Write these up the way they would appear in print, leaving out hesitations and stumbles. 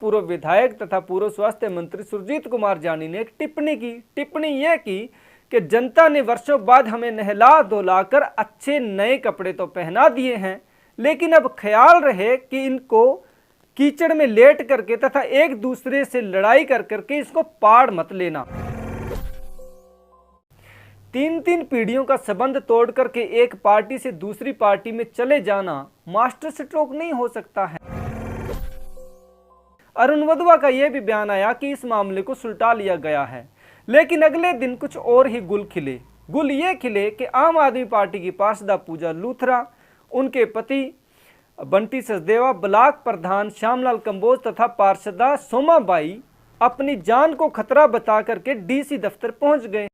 पूर्व विधायक तथा पूर्व स्वास्थ्य मंत्री सुरजीत कुमार जानी ने एक टिप्पणी यह की कि जनता ने वर्षों बाद हमें नहला धुलाकर अच्छे नए कपड़े तो पहना दिए हैं, लेकिन अब ख्याल रहे कि इनको कीचड़ में लेट करके तथा एक दूसरे से लड़ाई कर करके इसको पाड़ मत लेना। 3 पीढ़ियों का संबंध तोड़ करके एक पार्टी से दूसरी पार्टी में चले जाना मास्टर स्ट्रोक नहीं हो सकता है। अरुण वधवा का यह भी बयान आया कि इस मामले को सुलटा लिया गया है, लेकिन अगले दिन कुछ और ही गुल खिले। गुल ये खिले कि आम आदमी पार्टी की पार्षदा पूजा लूथरा, उनके पति बंटी सचदेवा, ब्लॉक प्रधान श्यामलाल कंबोज तथा पार्षदा सोमाबाई अपनी जान को खतरा बता करके डीसी दफ्तर पहुंच गए।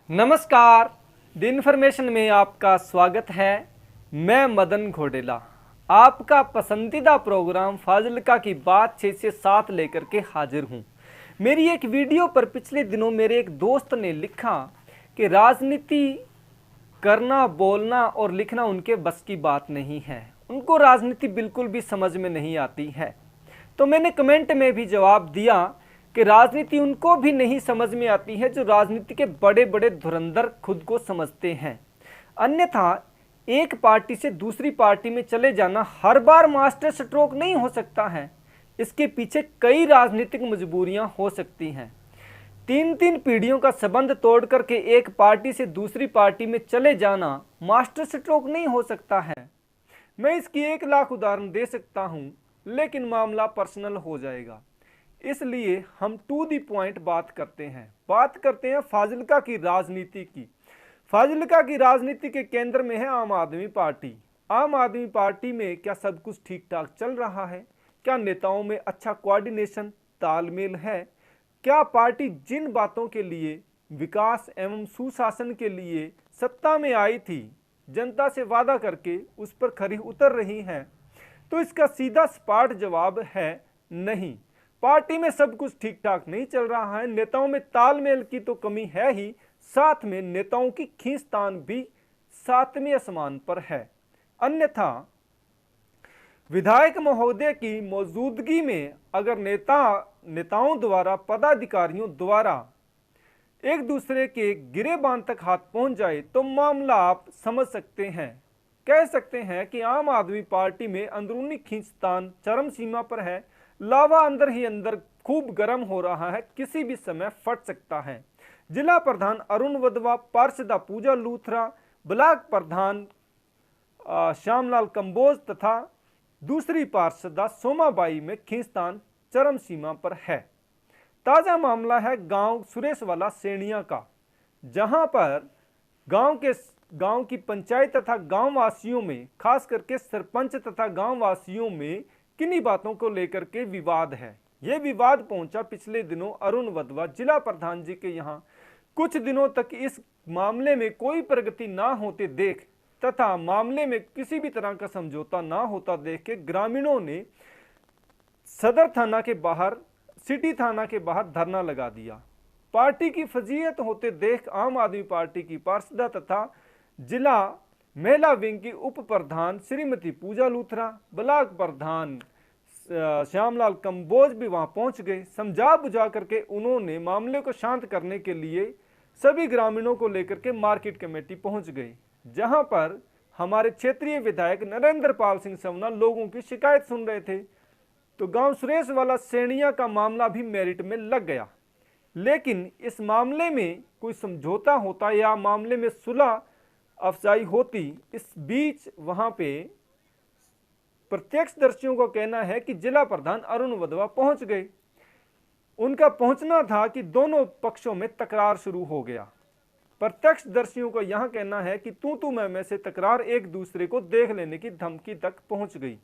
नमस्कार, द इन्फॉर्मेशन में आपका स्वागत है। मैं मदन घोडेला आपका पसंदीदा प्रोग्राम फाजिल्का की बात 6 से 7 लेकर के हाजिर हूं। मेरी एक वीडियो पर पिछले दिनों मेरे एक दोस्त ने लिखा कि राजनीति करना, बोलना और लिखना उनके बस की बात नहीं है, उनको राजनीति बिल्कुल भी समझ में नहीं आती है। तो मैंने कमेंट में भी जवाब दिया कि राजनीति उनको भी नहीं समझ में आती है जो राजनीति के बड़े बड़े धुरंधर खुद को समझते हैं। अन्यथा एक पार्टी से दूसरी पार्टी में चले जाना हर बार मास्टर स्ट्रोक नहीं हो सकता है, इसके पीछे कई राजनीतिक मजबूरियां हो सकती हैं। 3 पीढ़ियों का संबंध तोड़ करके एक पार्टी से दूसरी पार्टी में चले जाना मास्टर स्ट्रोक नहीं हो सकता है। मैं इसकी 1 लाख उदाहरण दे सकता हूं, लेकिन मामला पर्सनल हो जाएगा, इसलिए हम टू द पॉइंट बात करते हैं फाजिल्का की राजनीति की। फाजिल्का की राजनीति के केंद्र में है आम आदमी पार्टी। आम आदमी पार्टी में क्या सब कुछ ठीक ठाक चल रहा है? क्या नेताओं में अच्छा कोऑर्डिनेशन, तालमेल है? क्या पार्टी जिन बातों के लिए, विकास एवं सुशासन के लिए सत्ता में आई थी, जनता से वादा करके उस पर खरी उतर रही है? तो इसका सीधा सपाट जवाब है नहीं। पार्टी में सब कुछ ठीक ठाक नहीं चल रहा है। नेताओं में तालमेल की तो कमी है ही, साथ में नेताओं की खींचतान भी 7वें आसमान पर है। अन्यथा विधायक महोदय की मौजूदगी में अगर नेताओं द्वारा, पदाधिकारियों द्वारा एक दूसरे के गिरेबान तक हाथ पहुंच जाए तो मामला आप समझ सकते हैं। कह सकते हैं कि आम आदमी पार्टी में अंदरूनी खींचतान चरम सीमा पर है। लावा अंदर ही अंदर खूब गर्म हो रहा है, किसी भी समय फट सकता है। जिला प्रधान अरुण वधवा, पार्षदा पूजा लूथरा, ब्लॉक प्रधान श्यामलाल कंबोज तथा दूसरी पार्षदा सोमाबाई में खींचतान चरम सीमा पर है। ताजा मामला है गांव सुरेशवाला सेणिया का, जहां पर गांव की पंचायत तथा गांव वासियों में, खास करके सरपंच तथा गांव वासियों में किन्हीं बातों को लेकर के विवाद है। यह विवाद पहुंचा पिछले दिनों अरुण वधवा जिला प्रधान जी के यहां। कुछ दिनों तक इस मामले में कोई प्रगति ना होते देख तथा मामले में किसी भी तरह का समझौता ना होता देख के ग्रामीणों ने सदर थाना के बाहर, सिटी थाना के बाहर धरना लगा दिया। पार्टी की फजीयत होते देख आम आदमी पार्टी की पार्षदा तथा जिला महिला विंग की उप प्रधान श्रीमती पूजा लूथरा, ब्लॉक प्रधान श्यामलाल कंबोज भी वहां पहुंच गए। समझा बुझा करके उन्होंने मामले को शांत करने के लिए सभी ग्रामीणों को लेकर के मार्केट कमेटी पहुंच गई, जहां पर हमारे क्षेत्रीय विधायक नरेंद्र पाल सिंह सवना लोगों की शिकायत सुन रहे थे। तो गांव सुरेश वाला सेणिया का मामला भी मेरिट में लग गया, लेकिन इस मामले में कोई समझौता होता या मामले में सुलह अफजाई होती, इस बीच वहां पे प्रत्यक्षदर्शियों का कहना है कि जिला प्रधान अरुण वधवा पहुंच गए। उनका पहुंचना था कि दोनों पक्षों में तकरार शुरू हो गया। प्रत्यक्षदर्शियों का यह कहना है कि तू मैं से तकरार एक दूसरे को देख लेने की धमकी तक पहुंच गई।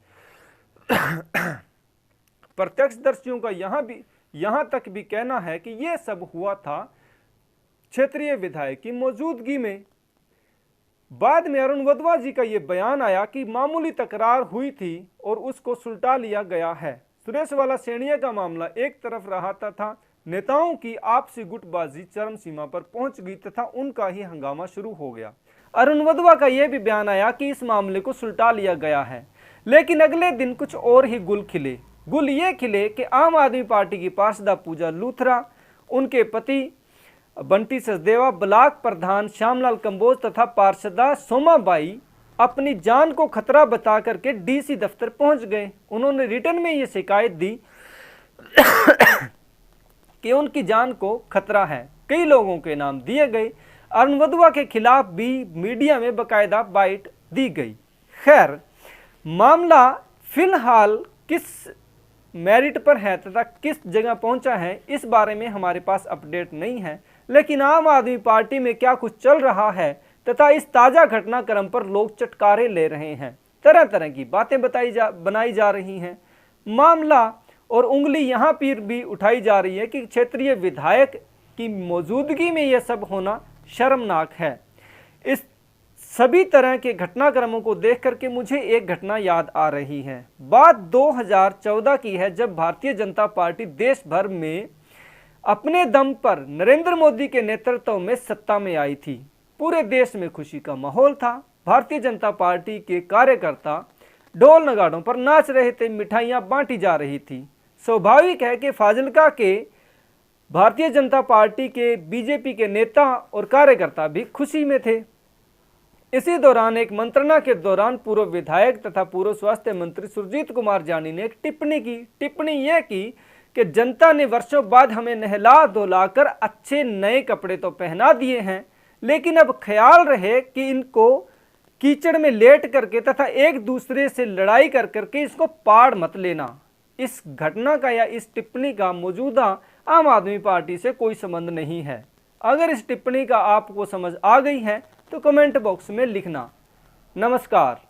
प्रत्यक्षदर्शियों का यहां तक भी कहना है कि यह सब हुआ था क्षेत्रीय विधायक की मौजूदगी में। बाद में अरुण वधवा जी का यह बयान आया कि मामूली तकरार हुई थी और उसको सुलटा लिया गया है। सुरेशवाला सेणिया का मामला एक तरफ रहा था, नेताओं की आपसी गुटबाजी चरम सीमा पर पहुंच गई तथा उनका ही हंगामा शुरू हो गया। अरुण वधवा का यह भी बयान आया कि इस मामले को सुलटा लिया गया है, लेकिन अगले दिन कुछ और ही गुल खिले। गुल ये खिले कि आम आदमी पार्टी की पार्षदा पूजा लूथरा, उनके पति बंटी सचदेवा, ब्लॉक प्रधान श्यामलाल कंबोज तथा पार्षदा सोमाबाई अपनी जान को खतरा बता करके डीसी दफ्तर पहुंच गए। उन्होंने रिटर्न में ये शिकायत दी कि उनकी जान को खतरा है। कई लोगों के नाम दिए गए। अरुण वधवा के खिलाफ भी मीडिया में बकायदा बाइट दी गई। खैर, मामला फिलहाल किस मेरिट पर है तथा किस जगह पहुंचा है, इस बारे में हमारे पास अपडेट नहीं है। लेकिन आम आदमी पार्टी में क्या कुछ चल रहा है तथा इस ताज़ा घटनाक्रम पर लोग चटकारे ले रहे हैं, तरह तरह की बातें बनाई जा रही हैं। मामला और उंगली यहाँ पर भी उठाई जा रही है कि क्षेत्रीय विधायक की मौजूदगी में यह सब होना शर्मनाक है। इस सभी तरह के घटनाक्रमों को देख करके मुझे एक घटना याद आ रही है। बात 2014 की है, जब भारतीय जनता पार्टी देश भर में अपने दम पर नरेंद्र मोदी के नेतृत्व में सत्ता में आई थी। पूरे देश में खुशी का माहौल था। भारतीय जनता पार्टी के कार्यकर्ता ढोल नगाड़ों पर नाच रहे थे, मिठाइयाँ बांटी जा रही थी। स्वाभाविक है कि फाजिल्का के भारतीय जनता पार्टी के बीजेपी के नेता और कार्यकर्ता भी खुशी में थे। इसी दौरान एक मंत्रणा के दौरान पूर्व विधायक तथा पूर्व स्वास्थ्य मंत्री सुरजीत कुमार जानी ने एक टिप्पणी की। टिप्पणी यह की कि जनता ने वर्षों बाद हमें नहला धुलाकर अच्छे नए कपड़े तो पहना दिए हैं, लेकिन अब ख्याल रहे कि इनको कीचड़ में लेट करके तथा एक दूसरे से लड़ाई कर करके इसको पाड़ मत लेना। इस घटना का या इस टिप्पणी का मौजूदा आम आदमी पार्टी से कोई संबंध नहीं है। अगर इस टिप्पणी का आपको समझ आ गई है तो कमेंट बॉक्स में लिखना। नमस्कार।